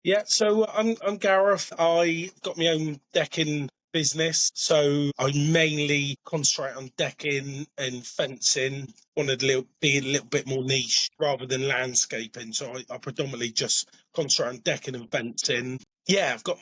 Yeah, so I'm Gareth. I got my own decking business, so I mainly concentrate on decking and fencing. Wanted to be a little bit more niche rather than landscaping, so I predominantly just concentrate on decking and fencing. Yeah, I've got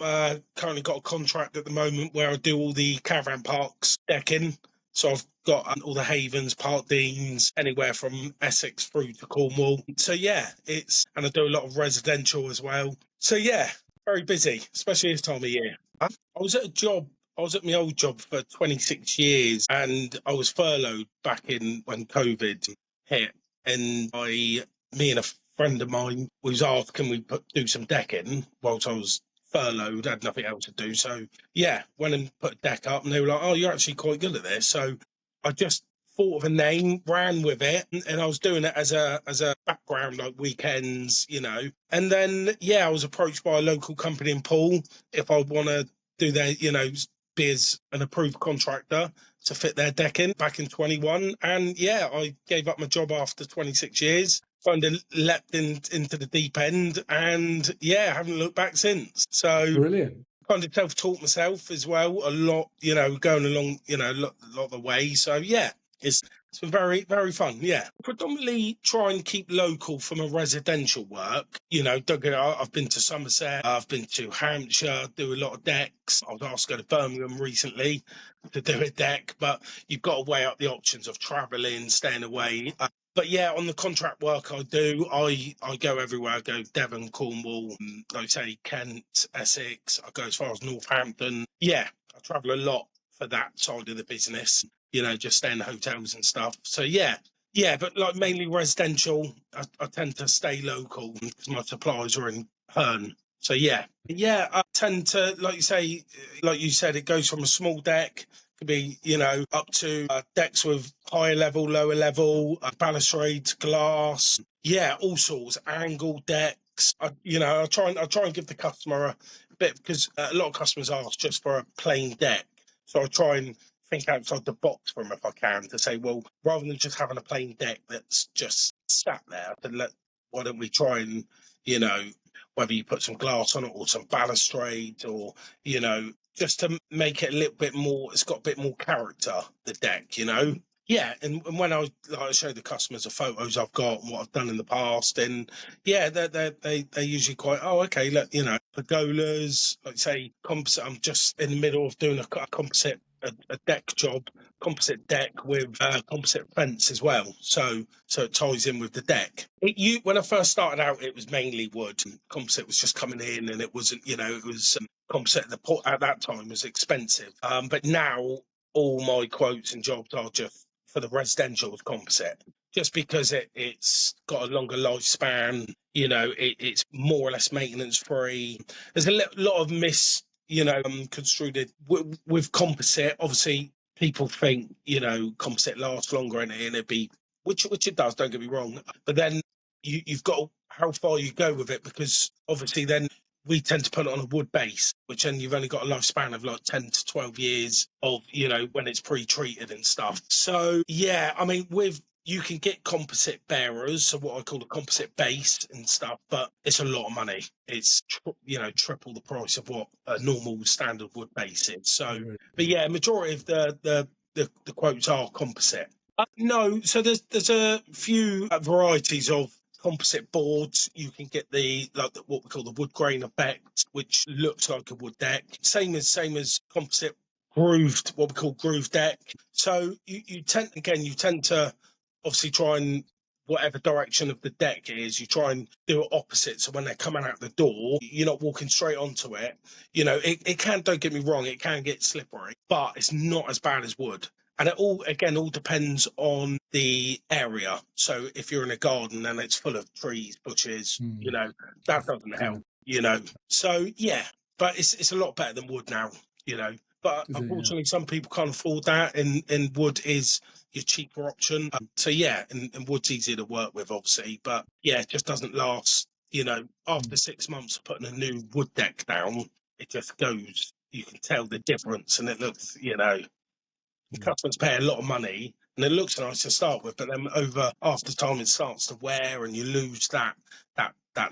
currently got a contract at the moment where I do all the caravan parks decking. So I've got all the havens, park deans, anywhere from Essex through to Cornwall. So yeah, and I do a lot of residential as well. So yeah, very busy, especially this time of year. I was at a job. I was at my old job for 26 years, and I was furloughed back in when COVID hit. And me and a friend of mine was asked, "Can we do some decking?" Whilst I was furloughed, had nothing else to do. So yeah, went and put a deck up, and they were like, "Oh, you're actually quite good at this." So I just thought of a name, ran with it, and I was doing it as a background, like weekends, And then I was approached by a local company in Poole if I want to do their, be as an approved contractor to fit their decking back in 21. And I gave up my job after 26 years. Kind of leapt into the deep end, and haven't looked back since. So Brilliant. Kind of self-taught myself as well a lot, going along, a lot of the way. So it's been very, very fun. Yeah, predominantly try and keep local from a residential work. I've been to Somerset, I've been to Hampshire, do a lot of decks. I was asked to go to Birmingham recently to do a deck, but you've got to weigh up the options of travelling, staying away. But on the contract work I do, I go everywhere. I go Devon, Cornwall, like I say, Kent, Essex. I go as far as Northampton. Yeah, I travel a lot for that side of the business, just stay in the hotels and stuff. So but like mainly residential, I tend to stay local because my suppliers are in Herne. So I tend to, like you said, it goes from a small deck, could be, up to decks with higher level, lower level, balustrades, glass, all sorts, angled decks. I try and give the customer a bit, because a lot of customers ask just for a plain deck. So I try and think outside the box for them if I can, to say, well, rather than just having a plain deck that's just sat there, why don't we try and, whether you put some glass on it or some balustrades or, just to make it a little bit more, it's got a bit more character, the deck, Yeah, and when I show the customers the photos I've got and what I've done in the past, and they're usually quite, oh, okay, look, pergolas, like say composite. I'm just in the middle of doing a composite, a deck job, composite deck with composite fence as well. So it ties in with the deck. When I first started out, it was mainly wood. Composite was just coming in, and it wasn't, it was composite at that time was expensive. But now all my quotes and jobs are just for the residential composite, just because it's got a longer lifespan. It's more or less maintenance free. There's a lot of construed with composite. Obviously, people think composite lasts longer, and it'd be which it does. Don't get me wrong, but then you've got how far you go with it, because obviously then we tend to put it on a wood base, which then you've only got a lifespan of like 10 to 12 years of, when it's pre-treated and stuff. So, you can get composite bearers, so what I call a composite base and stuff, but it's a lot of money. It's, triple the price of what a normal standard wood base is. So, but majority of the quotes are composite. No, so there's a few varieties of composite boards. You can get what we call the wood grain effect, which looks like a wood deck. Same as composite grooved, what we call grooved deck. So you tend to obviously try and, whatever direction of the deck is, you try and do it opposite. So when they're coming out the door, you're not walking straight onto it. It can, don't get me wrong, it can get slippery, but it's not as bad as wood. And it all depends on the area. So if you're in a garden and it's full of trees, bushes, that doesn't help, So, but it's a lot better than wood now, But unfortunately, some people can't afford that, and wood is your cheaper option. And wood's easier to work with, obviously. But, it just doesn't last. After 6 months of putting a new wood deck down, it just goes. You can tell the difference, and it looks, the customers pay a lot of money, and it looks nice to start with, but then after time it starts to wear, and you lose that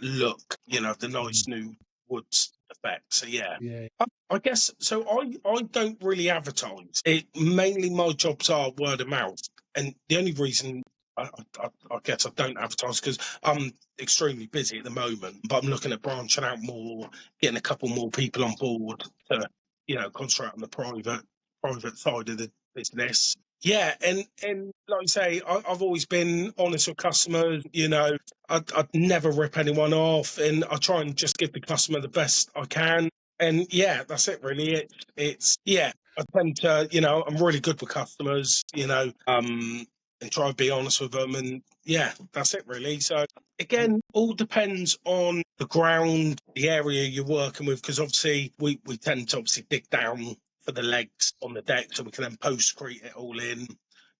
look, the nice new wood effect. So yeah. Yeah. I guess so. I don't really advertise. It mainly my jobs are word of mouth, and the only reason I guess I don't advertise because I'm extremely busy at the moment. But I'm looking at branching out more, getting a couple more people on board to concentrate on the private side of the business. Yeah, and like I say, I've always been honest with customers. I'd never rip anyone off, and I try and just give the customer the best I can. And yeah, that's it really. It's yeah. I tend to, I'm really good with customers, and try to be honest with them. And yeah, that's it really. So again, all depends on the ground, the area you're working with, because obviously we tend to obviously dig down for the legs on the deck so we can then postcrete it all in.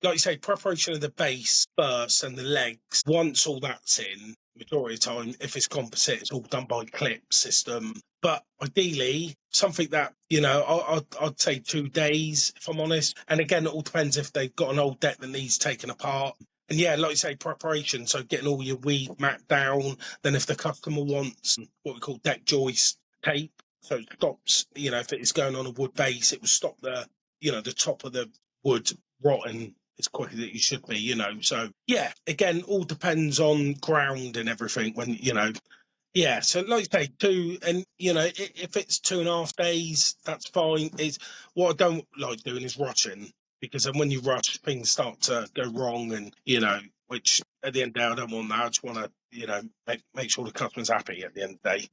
Like you say, preparation of the base first and the legs. Once all that's in, majority of the time, if it's composite, it's all done by clip system. But ideally, something that, I'd say 2 days, if I'm honest. And again, it all depends if they've got an old deck that needs taken apart. And yeah, like you say, preparation. So getting all your weed mat down. Then if the customer wants what we call deck joist tape, so it stops, if it is going on a wood base, it will stop the top of the wood rotting as quick as it should be, So yeah, again, all depends on ground and everything when, yeah, so like I say, and if it's 2.5 days, that's fine. Is what I don't like doing is rushing, because then when you rush, things start to go wrong, and which at the end of the day, I don't want that. I just want to, make sure the customer's happy at the end of the day.